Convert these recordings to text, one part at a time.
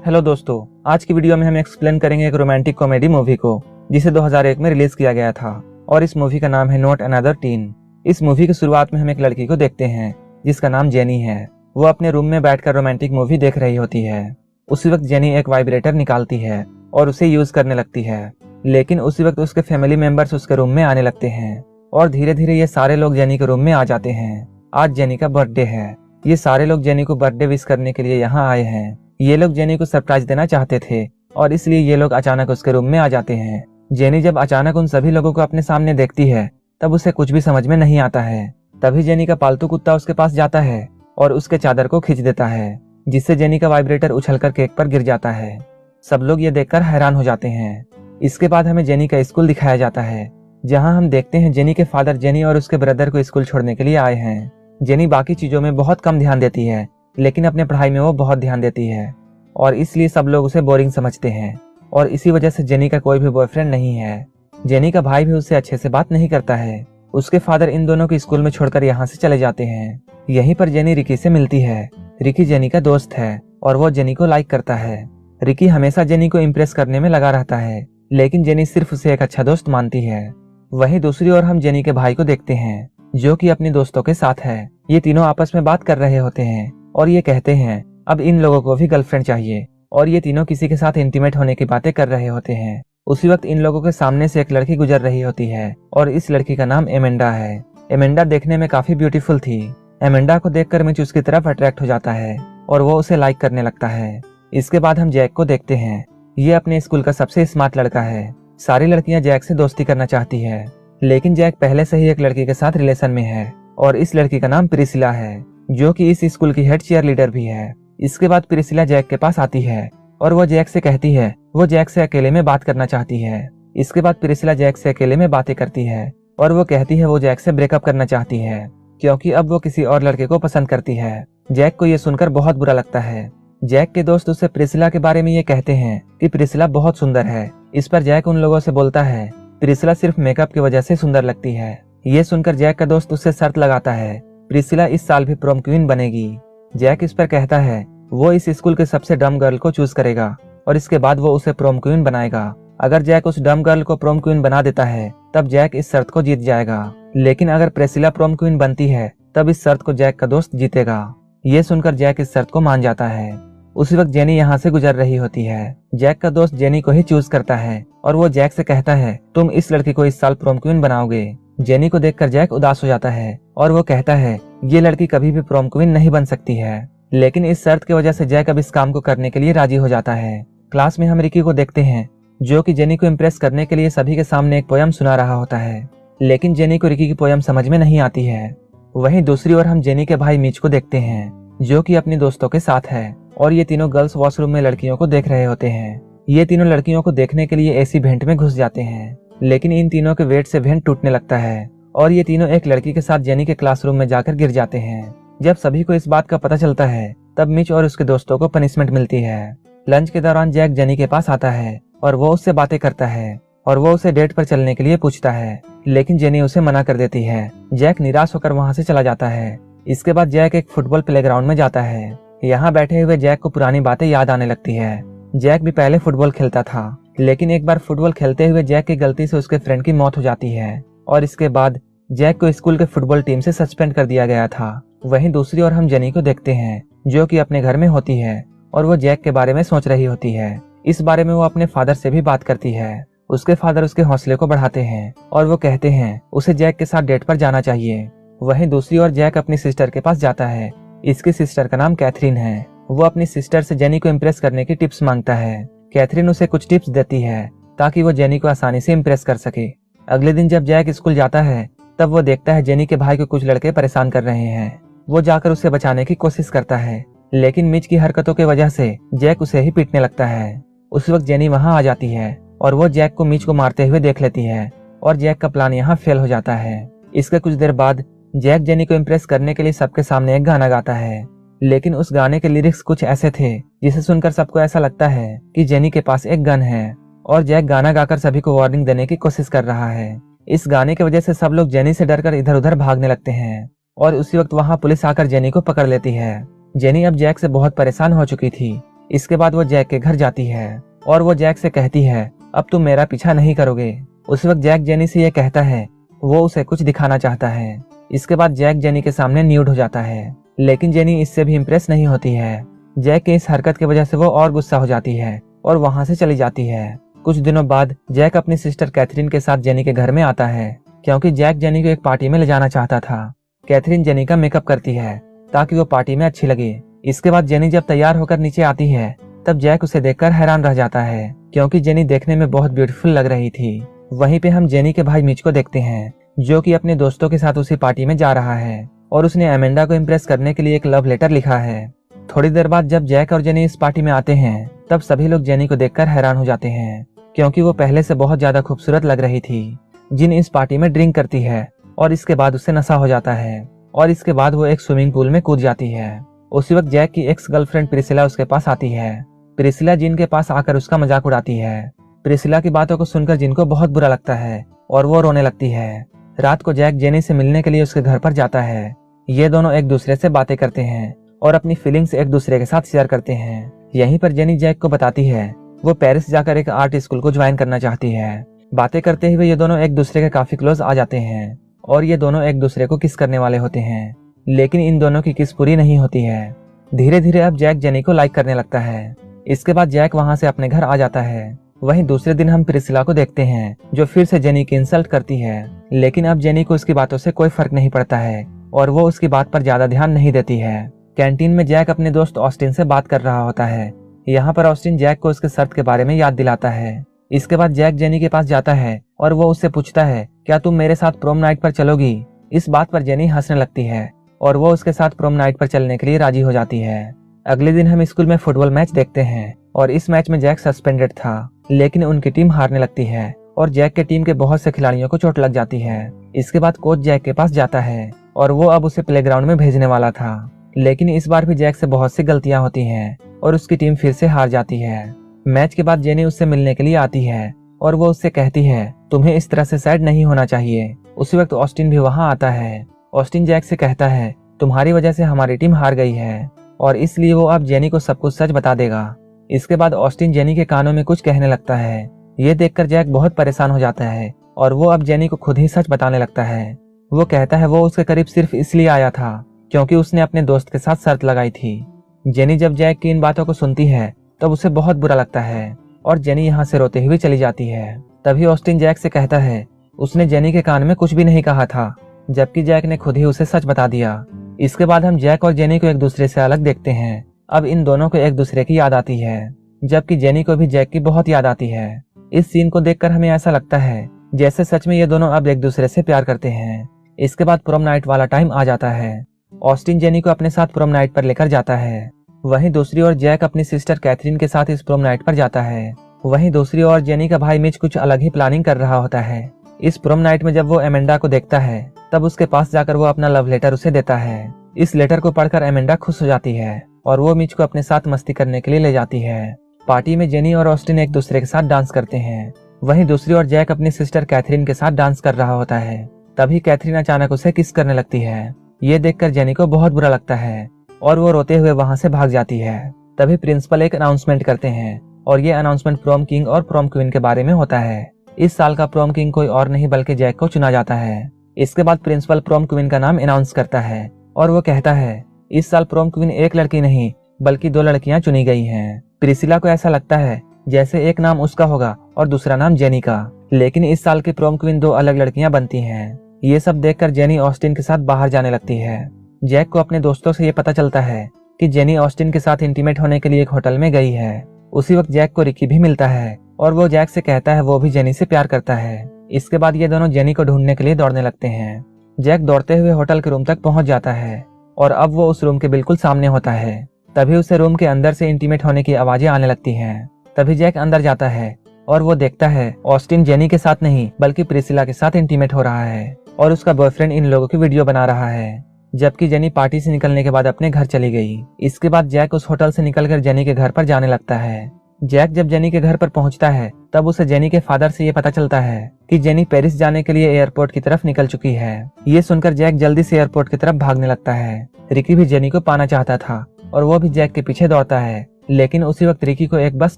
Hello दोस्तों, आज की वीडियो में हम एक्सप्लेन करेंगे एक रोमांटिक कॉमेडी मूवी को जिसे 2001 में रिलीज किया गया था और इस मूवी का नाम है नॉट अनदर टीन। इस मूवी की शुरुआत में हम एक लड़की को देखते हैं जिसका नाम जेनी है। वो अपने रूम में बैठकर रोमांटिक मूवी देख रही होती है। उसी वक्त जेनी एक वाइब्रेटर निकालती है और उसे यूज करने लगती है, लेकिन उसी वक्त उसके फैमिली मेंबर्स उसके रूम में आने लगते हैं और धीरे धीरे ये सारे लोग जेनी के रूम में आ जाते हैं। आज जेनी का बर्थडे है। ये सारे लोग जेनी को बर्थडे विश करने के लिए यहाँ आए हैं। ये लोग जेनी को सरप्राइज देना चाहते थे और इसलिए ये लोग अचानक उसके रूम में आ जाते हैं। जेनी जब अचानक उन सभी लोगों को अपने सामने देखती है तब उसे कुछ भी समझ में नहीं आता है। तभी जेनी का पालतू कुत्ता उसके पास जाता है और उसके चादर को खींच देता है, जिससे जेनी का वाइब्रेटर उछलकर केक पर गिर जाता है। सब लोग ये देखकर हैरान हो जाते हैं। इसके बाद हमें जेनी का स्कूल दिखाया जाता है, जहाँ हम देखते हैं जेनी के फादर जेनी और उसके ब्रदर को स्कूल छोड़ने के लिए आए हैं। जेनी बाकी चीजों में बहुत कम ध्यान देती है, लेकिन अपने पढ़ाई में वो बहुत ध्यान देती है और इसलिए सब लोग उसे बोरिंग समझते हैं और इसी वजह से जेनी का कोई भी बॉयफ्रेंड नहीं है। जेनी का भाई भी उससे अच्छे से बात नहीं करता है। उसके फादर इन दोनों को स्कूल में छोड़कर यहाँ से चले जाते हैं। यहीं पर जेनी रिकी से मिलती है। रिकी जेनी का दोस्त है और वो जेनी को लाइक करता है। रिकी हमेशा जेनी को इम्प्रेस करने में लगा रहता है, लेकिन जेनी सिर्फ उसे एक अच्छा दोस्त मानती है। वहीं दूसरी ओर हम जेनी के भाई को देखते हैं जो कि अपने दोस्तों के साथ है। ये तीनों आपस में बात कर रहे होते हैं और ये कहते हैं अब इन लोगों को भी गर्लफ्रेंड चाहिए और ये तीनों किसी के साथ इंटीमेट होने की बातें कर रहे होते हैं। उसी वक्त इन लोगों के सामने से एक लड़की गुजर रही होती है और इस लड़की का नाम एमेंडा है। एमेंडा देखने में काफी ब्यूटीफुल थी। एमेंडा को देखकर मिच उसकी तरफ अट्रैक्ट हो जाता है और वो उसे लाइक करने लगता है। इसके बाद हम जैक को देखते हैं। ये अपने स्कूल का सबसे स्मार्ट लड़का है। सारी लड़कियां जैक से दोस्ती करना चाहती है, लेकिन जैक पहले से ही एक लड़की के साथ रिलेशन में है और इस लड़की का नाम प्रिसिला है, जो कि इस स्कूल की हेड चीयर लीडर भी है। इसके बाद प्रिसिला जैक के पास आती है और वो जैक से कहती है वो जैक से अकेले में बात करना चाहती है। इसके बाद प्रिसिला जैक से अकेले में बातें करती है और वो कहती है वो जैक से ब्रेकअप करना चाहती है क्योंकि अब वो किसी और लड़के को पसंद करती है। जैक को ये सुनकर बहुत बुरा लगता है। जैक के दोस्त उससे प्रिसिला के बारे में ये कहते हैं कि प्रिसिला बहुत सुंदर है। इस पर जैक उन लोगों से बोलता है प्रिसिला सिर्फ मेकअप की वजह से सुंदर लगती है। ये सुनकर जैक का दोस्त उससे शर्त लगाता है प्रिसिला इस साल भी प्रोम क्वीन बनेगी। जैक इस पर कहता है वो इस स्कूल के सबसे डम गर्ल को चूज करेगा और इसके बाद वो उसे प्रोम क्वीन बनाएगा। अगर जैक उस डम गर्ल को प्रोम क्वीन बना देता है तब जैक इस शर्त को जीत जाएगा, लेकिन अगर प्रिसिला प्रोम क्वीन बनती है तब इस शर्त को जैक का दोस्त जीतेगा। ये सुनकर जैक इस शर्त को मान जाता है। उसी वक्त जेनी यहाँ से गुजर रही होती है। जैक का दोस्त जेनी को ही चूज करता है और वो जैक से कहता है तुम इस लड़की को इस साल प्रोम क्वीन बनाओगे। जेनी को देखकर जैक उदास हो जाता है और वो कहता है ये लड़की कभी भी प्रोम क्वीन नहीं बन सकती है, लेकिन इस शर्त की वजह से जैक अब इस काम को करने के लिए राजी हो जाता है। क्लास में हम रिकी को देखते हैं जो कि जेनी को इम्प्रेस करने के लिए सभी के सामने एक पोयम सुना रहा होता है, लेकिन जेनी को रिकी की पोयम समझ में नहीं आती है। वहीं दूसरी ओर हम जेनी के भाई मीच को देखते हैं जो कि अपने दोस्तों के साथ है और ये तीनों गर्ल्स वॉशरूम में लड़कियों को देख रहे होते हैं। ये तीनों लड़कियों को देखने के लिए ऐसी वेंट में घुस जाते हैं, लेकिन इन तीनों के वेट से वेंट टूटने लगता है और ये तीनों एक लड़की के साथ जेनी के क्लासरूम में जाकर गिर जाते हैं। जब सभी को इस बात का पता चलता है तब मिच और उसके दोस्तों को पनिशमेंट मिलती है। लंच के दौरान जैक जेनी के पास आता है और वो उससे बातें करता है और वो उसे डेट पर चलने के लिए पूछता है, लेकिन जेनी उसे मना कर देती है। जैक निराश होकर वहाँ से चला जाता है। इसके बाद जैक एक फुटबॉल प्लेग्राउंड में जाता है। यहाँ बैठे हुए जैक को पुरानी बातें याद आने लगती है। जैक भी पहले फुटबॉल खेलता था, लेकिन एक बार फुटबॉल खेलते हुए जैक की गलती से उसके फ्रेंड की मौत हो जाती है और इसके बाद जैक को स्कूल के फुटबॉल टीम से सस्पेंड कर दिया गया था। वहीं दूसरी ओर हम जेनी को देखते हैं जो कि अपने घर में होती है और वो जैक के बारे में सोच रही होती है। इस बारे में वो अपने फादर से भी बात करती है। उसके फादर उसके हौसले को बढ़ाते हैं और वो कहते हैं उसे जैक के साथ डेट पर जाना चाहिए। वहीं दूसरी ओर जैक अपनी सिस्टर के पास जाता है। इसकी सिस्टर का नाम कैथरीन है। वो अपनी सिस्टर से जेनी को इम्प्रेस करने की टिप्स मांगता है। कैथरीन उसे कुछ टिप्स देती है ताकि वो जेनी को आसानी से इम्प्रेस कर सके। अगले दिन जब जैक स्कूल जाता है तब वो देखता है जेनी के भाई को कुछ लड़के परेशान कर रहे हैं। वो जाकर उसे बचाने की कोशिश करता है, लेकिन मिच की हरकतों की वजह से जैक उसे ही पीटने लगता है। उस वक्त जेनी वहां आ जाती है और वो जैक को मिच को मारते हुए देख लेती है और जैक का प्लान यहाँ फेल हो जाता है। इसके कुछ देर बाद जैक जेनी को इम्प्रेस करने के लिए सबके सामने एक गाना गाता है, लेकिन उस गाने के लिरिक्स कुछ ऐसे थे जिसे सुनकर सबको ऐसा लगता है कि जेनी के पास एक गन है और जैक गाना गाकर सभी को वार्निंग देने की कोशिश कर रहा है। इस गाने की वजह से सब लोग जेनी से डरकर इधर उधर भागने लगते हैं और उसी वक्त वहां पुलिस आकर जेनी को पकड़ लेती है। जेनी अब जैक से बहुत परेशान हो चुकी थी। इसके बाद वो जैक के घर जाती है और वो जैक से कहती है, अब तुम मेरा पीछा नहीं करोगे। उस वक्त जैक जेनी से ये कहता है, वो उसे कुछ दिखाना चाहता है। इसके बाद जैक जेनी के सामने न्यूड हो जाता है, लेकिन जेनी इससे भी इम्प्रेस नहीं होती है। जैक के इस हरकत की वजह से वो और गुस्सा हो जाती है और वहां से चली जाती है। कुछ दिनों बाद जैक अपनी सिस्टर कैथरीन के साथ जेनी के घर में आता है, क्योंकि जैक जेनी को एक पार्टी में ले जाना चाहता था। कैथरीन जेनी का मेकअप करती है ताकि वो पार्टी में अच्छी लगे। इसके बाद जेनी जब तैयार होकर नीचे आती है तब जैक उसे देखकर हैरान रह जाता है, क्योंकि जेनी देखने में बहुत ब्यूटीफुल लग रही थी। वहीं पे हम जेनी के भाई मिच को देखते हैं, जो कि अपने दोस्तों के साथ उसी पार्टी में जा रहा है और उसने अमेंडा को इम्प्रेस करने के लिए एक लव लेटर लिखा है। थोड़ी देर बाद जब जैक और जेनी इस पार्टी में आते हैं तब सभी लोग जेनी को देखकर हैरान हो जाते हैं, क्योंकि वो पहले से बहुत ज्यादा खूबसूरत लग रही थी। जिन इस पार्टी में ड्रिंक करती है और इसके बाद उसे नशा हो जाता है और इसके बाद वो एक स्विमिंग पूल में कूद जाती है। उसी वक्त जैक की एक्स गर्लफ्रेंड प्रिसिला उसके पास आती है। प्रिसिला जिन के पास आकर उसका मजाक उड़ाती है। प्रिसिला की बातों को सुनकर जिन को बहुत बुरा लगता है और वो रोने लगती है। रात को जैक जेनी से मिलने के लिए उसके घर पर जाता है। ये दोनों एक दूसरे से बातें करते हैं और अपनी फीलिंग्स एक दूसरे के साथ शेयर करते हैं। यहीं पर जेनी जैक को बताती है वो पेरिस जाकर एक आर्ट स्कूल को ज्वाइन करना चाहती है। बातें करते हुए ये दोनों एक दूसरे के काफी क्लोज आ जाते हैं और ये दोनों एक दूसरे को किस करने वाले होते हैं, लेकिन इन दोनों की किस पूरी नहीं होती है। धीरे धीरे अब जैक जेनी को लाइक करने लगता है। इसके बाद जैक वहां से अपने घर आ जाता है। वहीं दूसरे दिन हम प्रिसिला को देखते हैं, जो फिर से जेनी की इंसल्ट करती है, लेकिन अब जेनी को उसकी बातों से कोई फर्क नहीं पड़ता है और वो उसकी बात पर ज्यादा ध्यान नहीं देती है। कैंटीन में जैक अपने दोस्त ऑस्टिन से बात कर रहा होता है। यहाँ पर ऑस्टिन जैक को उसके शर्त के बारे में याद दिलाता है। इसके बाद जैक जेनी के पास जाता है और वो उससे पूछता है, क्या तुम मेरे साथ प्रोम नाइट पर चलोगी? इस बात पर जेनी हंसने लगती है और वो उसके साथ प्रोम नाइट पर चलने के लिए राजी हो जाती है। अगले दिन हम स्कूल में फुटबॉल मैच देखते हैं और इस मैच में जैक सस्पेंडेड था, लेकिन उनकी टीम हारने लगती है और जैक के टीम के बहुत से खिलाड़ियों को चोट लग जाती है। इसके बाद कोच जैक के पास जाता है और वो अब उसे प्लेग्राउंड में भेजने वाला था, लेकिन इस बार भी जैक से बहुत सी गलतियां होती हैं और उसकी टीम फिर से हार जाती है। मैच के बाद जेनी उससे मिलने के लिए आती है और वो उससे कहती है, तुम्हें इस तरह से सैड नहीं होना चाहिए। उसी वक्त ऑस्टिन भी वहां आता है। ऑस्टिन जैक से कहता है, तुम्हारी वजह से हमारी टीम हार गई है और इसलिए वो अब जेनी को सब कुछ सच बता देगा। इसके बाद ऑस्टिन जेनी के कानों में कुछ कहने लगता है। ये देखकर जैक बहुत परेशान हो जाता है और वो अब जेनी को खुद ही सच बताने लगता है। वो कहता है वो उसके करीब सिर्फ इसलिए आया था क्योंकि उसने अपने दोस्त के साथ शर्त लगाई थी। जेनी जब जैक की इन बातों को सुनती है तब उसे बहुत बुरा लगता है और जेनी यहाँ से रोते हुए चली जाती है। तभी ऑस्टिन जैक से कहता है उसने जेनी के कान में कुछ भी नहीं कहा था, जबकि जैक ने खुद ही उसे सच बता दिया। इसके बाद हम जैक और जेनी को एक दूसरे से अलग देखते हैं। अब इन दोनों को एक दूसरे की याद आती है, जबकि जेनी को भी जैक की बहुत याद आती है। इस सीन को देखकर हमें ऐसा लगता है जैसे सच में ये दोनों अब एक दूसरे से प्यार करते हैं। इसके बाद प्रोम नाइट वाला टाइम आ जाता है। ऑस्टिन जेनी को अपने साथ प्रोम नाइट पर लेकर जाता है। वहीं दूसरी ओर जैक अपनी सिस्टर कैथरीन के साथ इस प्रोम नाइट पर जाता है। वहीं दूसरी ओर जेनी का भाई मिच कुछ अलग ही प्लानिंग कर रहा होता है। इस प्रोम नाइट में जब वो अमेंडा को देखता है तब उसके पास जाकर वो अपना लव लेटर उसे देता है। इस लेटर को पढ़कर अमेंडा खुश हो जाती है और वो मिच को अपने साथ मस्ती करने के लिए ले जाती है। पार्टी में जेनी और ऑस्टिन एक दूसरे के साथ डांस करते हैं। वहीं दूसरी ओर जैक अपनी सिस्टर कैथरीन के साथ डांस कर रहा होता है। तभी कैथरीन अचानक उसे किस करने लगती है। ये देखकर जेनी को बहुत बुरा लगता है और वो रोते हुए वहां से भाग जाती है। तभी प्रिंसिपल एक अनाउंसमेंट करते हैं और ये अनाउंसमेंट प्रोम किंग और प्रोम क्वीन के बारे में होता है। इस साल का प्रोम किंग कोई और नहीं बल्कि जैक को चुना जाता है। इसके बाद प्रिंसिपल प्रोम क्वीन का नाम अनाउंस करता है और वो कहता है इस साल प्रोम क्वीन एक लड़की नहीं बल्कि 2 लड़कियां चुनी गई हैं। प्रिसिला को ऐसा लगता है जैसे एक नाम उसका होगा और दूसरा नाम जेनी का, लेकिन इस साल की प्रोम क्वीन 2 अलग लड़कियां बनती हैं। ये सब देखकर जेनी ऑस्टिन के साथ बाहर जाने लगती है। जैक को अपने दोस्तों से ये पता चलता है कि जेनी ऑस्टिन के साथ इंटीमेट होने के लिए एक होटल में गई है। उसी वक्त जैक को रिकी भी मिलता है और वो जैक से कहता है वो भी जेनी से प्यार करता है। इसके बाद ये दोनों जेनी को ढूंढने के लिए दौड़ने लगते हैं। जैक दौड़ते हुए होटल के रूम तक पहुंच जाता है और अब वो उस रूम के बिल्कुल सामने होता है। तभी उसे रूम के अंदर से इंटीमेट होने की आवाजें आने लगती हैं। तभी जैक अंदर जाता है और वो देखता है ऑस्टिन जेनी के साथ नहीं बल्कि प्रिसिला के साथ इंटीमेट हो रहा है और उसका बॉयफ्रेंड इन लोगों की वीडियो बना रहा है, जबकि जेनी पार्टी से निकलने के बाद अपने घर चली गई। इसके बाद जैक उस होटल से निकलकर जेनी के घर पर जाने लगता है। जैक जब जेनी के घर पर पहुंचता है तब उसे जेनी के फादर से ये पता चलता है कि जेनी पेरिस जाने के लिए एयरपोर्ट की तरफ निकल चुकी है। ये सुनकर जैक जल्दी से एयरपोर्ट की तरफ भागने लगता है। रिकी भी जेनी को पाना चाहता था और वो भी जैक के पीछे दौड़ता है, लेकिन उसी वक्त रिकी को एक बस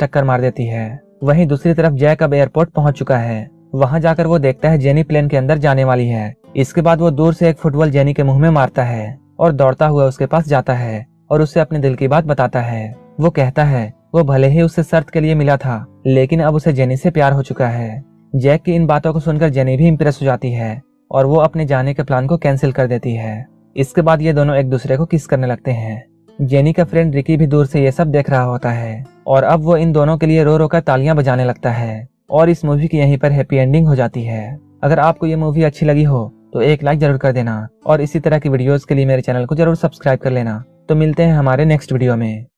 टक्कर मार देती है। वहीं दूसरी तरफ जैक अब एयरपोर्ट पहुंच चुका है। वहां जाकर वो देखता है जेनी प्लेन के अंदर जाने वाली है। इसके बाद वो दूर से एक फुटबॉल जेनी के मुंह में मारता है और दौड़ता हुआ उसके पास जाता है और उससे अपने दिल की बात बताता है। वो कहता है वो भले ही उससे शर्त के लिए मिला था, लेकिन अब उसे जेनी से प्यार हो चुका है। जैक की इन बातों को सुनकर जेनी भी इम्प्रेस हो जाती है और वो अपने जाने के प्लान को कैंसिल कर देती है। इसके बाद ये दोनों एक दूसरे को किस करने लगते हैं। जेनी का फ्रेंड रिकी भी दूर से ये सब देख रहा होता है और अब वो इन दोनों के लिए रो रो कर तालियां बजाने लगता है और इस मूवी की यहीं पर हैप्पी एंडिंग हो जाती है। अगर आपको ये मूवी अच्छी लगी हो तो एक लाइक जरूर कर देना और इसी तरह की वीडियोस के लिए मेरे चैनल को जरूर सब्सक्राइब कर लेना। तो मिलते हैं हमारे नेक्स्ट वीडियो में।